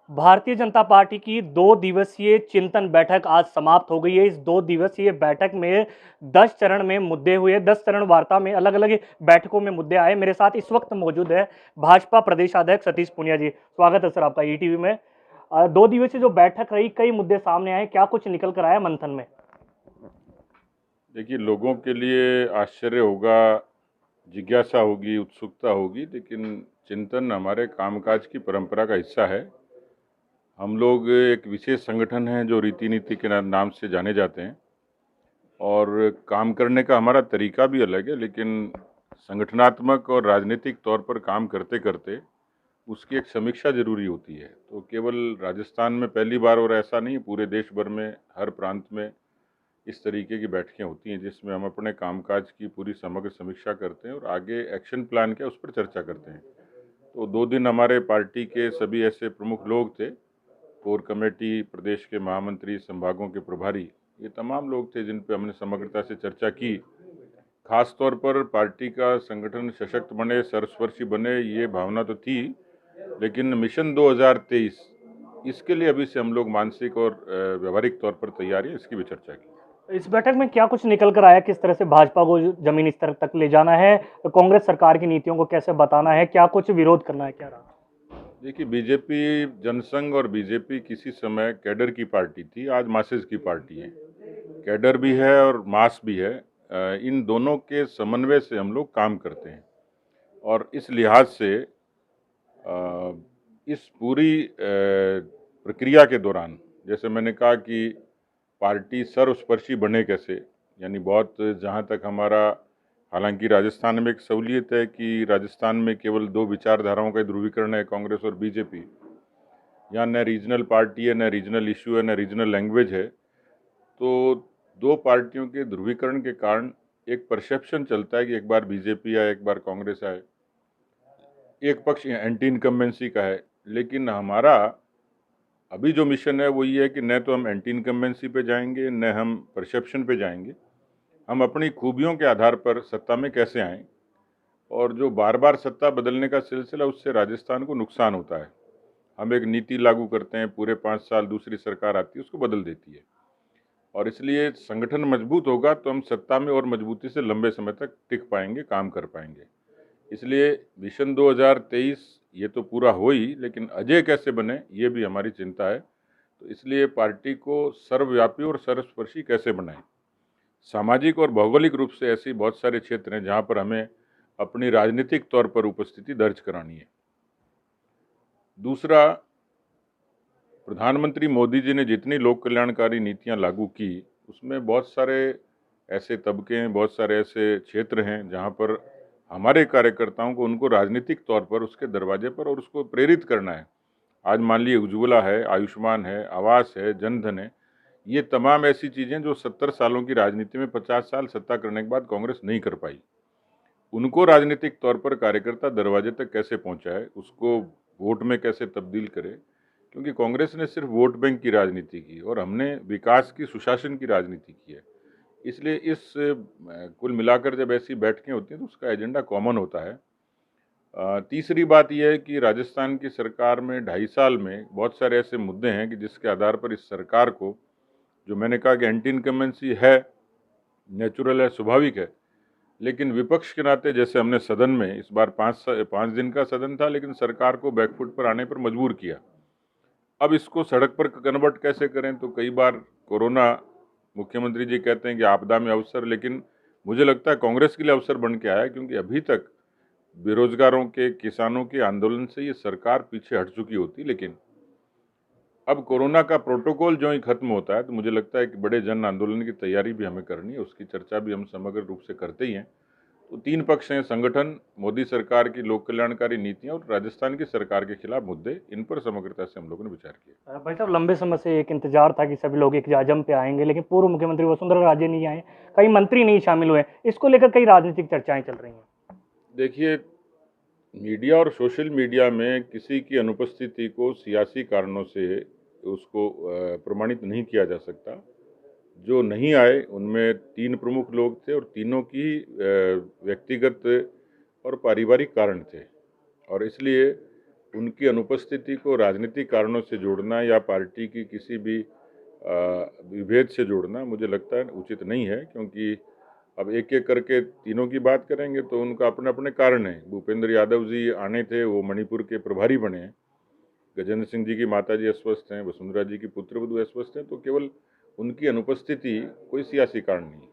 Bharatiya Janata party की 2 दिवसीय चिंतन बैठक आज समाप्त हो गई है। इस 2 दिवसीय बैठक में 10 चरण में मुद्दे हुए, 10 चरण वार्ता में अलग-अलग बैठकों में मुद्दे आए। मेरे साथ इस वक्त मौजूद है भाजपा प्रदेश अध्यक्ष सतीश पूनिया जी। स्वागत है सर आपका ईटीवी में। 2 दिवसीय जो बैठक रही, कई मुद्दे सामने आए, क्या कुछ निकल कर आया मंथन में? देखिए, लोगों के लिए आश्चर्य होगा, जिज्ञासा होगी, उत्सुकता होगी, लेकिन चिंतन हमारे कामकाज की परंपरा का हिस्सा है। हम लोग एक विशेष संगठन है जो रीति नीति के नाम से जाने जाते हैं और काम करने का हमारा तरीका भी अलग है, लेकिन संगठनात्मक और राजनीतिक तौर पर काम करते करते उसकी एक समीक्षा जरूरी होती है। तो केवल राजस्थान में पहली बार और ऐसा नहीं, पूरे देश भर में हर प्रांत में इस तरीके की बैठकें होती हैं जिसमें हम अपने कामकाज की पूरी समग्र समीक्षा करते हैं और आगे एक्शन प्लान क्या उस पर चर्चा करते हैं। तो 2 दिन हमारे पार्टी के सभी ऐसे प्रमुख लोग थे, कोर कमेटी, प्रदेश के महामंत्री, संभागों के प्रभारी, ये तमाम लोग थे जिन पे हमने समग्रता से चर्चा की। खास तौर पर पार्टी का संगठन सशक्त बने, सर्वस्पर्शी बने, ये भावना तो थी, लेकिन मिशन 2023 इसके लिए अभी से हम लोग मानसिक और व्यवहारिक तौर पर तैयार हैं, इसकी भी चर्चा की। इस बैठक में क्या कुछ निकल कर आया? किस तरह से भाजपा को जमीनी स्तर तक ले जाना है? कांग्रेस सरकार की नीतियों को कैसे बताना है? क्या कुछ विरोध करना है? क्या रहा? देखिए, बीजेपी जनसंघ और बीजेपी किसी समय कैडर की पार्टी थी, आज मासेस की पार्टी है। कैडर भी है और मास भी है। इन दोनों के समन्वय से हम लोग काम करते हैं और इस लिहाज से इस पूरी प्रक्रिया के दौरान, जैसे मैंने कहा कि पार्टी सर्वस्पर्शी बने कैसे, यानी बहुत जहाँ तक हमारा, हालांकि राजस्थान में एक सहूलियत है कि राजस्थान में केवल 2 विचारधाराओं का ध्रुवीकरण है, कांग्रेस और बीजेपी। यहाँ न रीजनल पार्टी है, न रीजनल इशू है, न रीजनल लैंग्वेज है। तो 2 पार्टियों के ध्रुवीकरण के कारण एक परसेप्शन चलता है कि एक बार बीजेपी आए, एक बार कांग्रेस आए। एक पक्ष एंटी इनकम्बेंसी का है, लेकिन हमारा अभी जो मिशन है वो ये है कि न तो हम एंटी इनकम्बेंसी पे जाएंगे, न हम परसेप्शन पे जाएंगे। हम अपनी खूबियों के आधार पर सत्ता में कैसे आएँ, और जो बार बार सत्ता बदलने का सिलसिला, उससे राजस्थान को नुकसान होता है। हम एक नीति लागू करते हैं, पूरे 5 साल दूसरी सरकार आती है, उसको बदल देती है, और इसलिए संगठन मजबूत होगा तो हम सत्ता में और मजबूती से लंबे समय तक टिक पाएंगे, काम कर पाएंगे। इसलिए मिशन 2023 ये तो पूरा हो ही, लेकिन अजय कैसे बने ये भी हमारी चिंता है। तो इसलिए पार्टी को सर्वव्यापी और सर्वस्पर्शी कैसे बनाएं। सामाजिक और भौगोलिक रूप से ऐसे बहुत सारे क्षेत्र हैं जहां पर हमें अपनी राजनीतिक तौर पर उपस्थिति दर्ज करानी है। दूसरा, प्रधानमंत्री मोदी जी ने जितनी लोक कल्याणकारी नीतियां लागू की, उसमें बहुत सारे ऐसे तबके हैं, बहुत सारे ऐसे क्षेत्र हैं जहां पर हमारे कार्यकर्ताओं को, उनको राजनीतिक तौर पर उसके दरवाजे पर और उसको प्रेरित करना है। आज मान लीजिए उज्ज्वला है, आयुष्मान है, आवास है, जनधन है, ये तमाम ऐसी चीज़ें जो 70 सालों की राजनीति में 50 साल सत्ता करने के बाद कांग्रेस नहीं कर पाई। उनको राजनीतिक तौर पर कार्यकर्ता दरवाजे तक कैसे पहुंचाए, उसको वोट में कैसे तब्दील करे, क्योंकि कांग्रेस ने सिर्फ वोट बैंक की राजनीति की और हमने विकास की, सुशासन की राजनीति की है। इसलिए इस कुल मिलाकर जब ऐसी बैठकें होती हैं तो उसका एजेंडा कॉमन होता है। तीसरी बात यह है कि राजस्थान की सरकार में 2.5 साल में बहुत सारे ऐसे मुद्दे हैं कि जिसके आधार पर इस सरकार को, जो मैंने कहा कि एंटी इनकम्बेंसी है, नेचुरल है, स्वाभाविक है, लेकिन विपक्ष के नाते, जैसे हमने सदन में इस बार 5 दिन का सदन था, लेकिन सरकार को बैकफुट पर आने पर मजबूर किया। अब इसको सड़क पर कन्वर्ट कैसे करें? तो कई बार कोरोना, मुख्यमंत्री जी कहते हैं कि आपदा में अवसर, लेकिन मुझे लगता है कांग्रेस के लिए अवसर बन के आया, क्योंकि अभी तक बेरोजगारों के, किसानों के आंदोलन से ये सरकार पीछे हट चुकी होती। लेकिन अब कोरोना का प्रोटोकॉल जो ही खत्म होता है तो मुझे लगता है कि बड़े जन आंदोलन की तैयारी भी हमें करनी है, उसकी चर्चा भी हम समग्र रूप से करते ही हैं। तो 3 पक्ष हैं, संगठन, मोदी सरकार की लोक कल्याणकारी नीतियां और राजस्थान की सरकार के खिलाफ मुद्दे। इन पर समग्रता से हम लोगों ने विचार किया। भाई साहब, लंबे समय से एक इंतजार था कि सभी लोग एक जाजम पे आएंगे, लेकिन पूर्व मुख्यमंत्री वसुंधरा राजे नहीं आए, कई मंत्री नहीं शामिल हुए। इसको लेकर कई राजनीतिक चर्चाएं चल रही हैं। देखिए, मीडिया और सोशल मीडिया में किसी की अनुपस्थिति को सियासी कारणों से उसको प्रमाणित नहीं किया जा सकता। जो नहीं आए उनमें 3 प्रमुख लोग थे और तीनों की व्यक्तिगत और पारिवारिक कारण थे, और इसलिए उनकी अनुपस्थिति को राजनीतिक कारणों से जोड़ना या पार्टी की किसी भी विभेद से जोड़ना मुझे लगता है उचित नहीं है, क्योंकि अब एक एक करके तीनों की बात करेंगे तो उनका अपने अपने कारण हैं। भूपेंद्र यादव जी आने थे, वो मणिपुर के प्रभारी बने हैं। गजेंद्र सिंह जी की माता जी अस्वस्थ हैं, वसुंधरा जी की पुत्रवधू अस्वस्थ हैं, तो केवल उनकी अनुपस्थिति कोई सियासी कारण नहीं।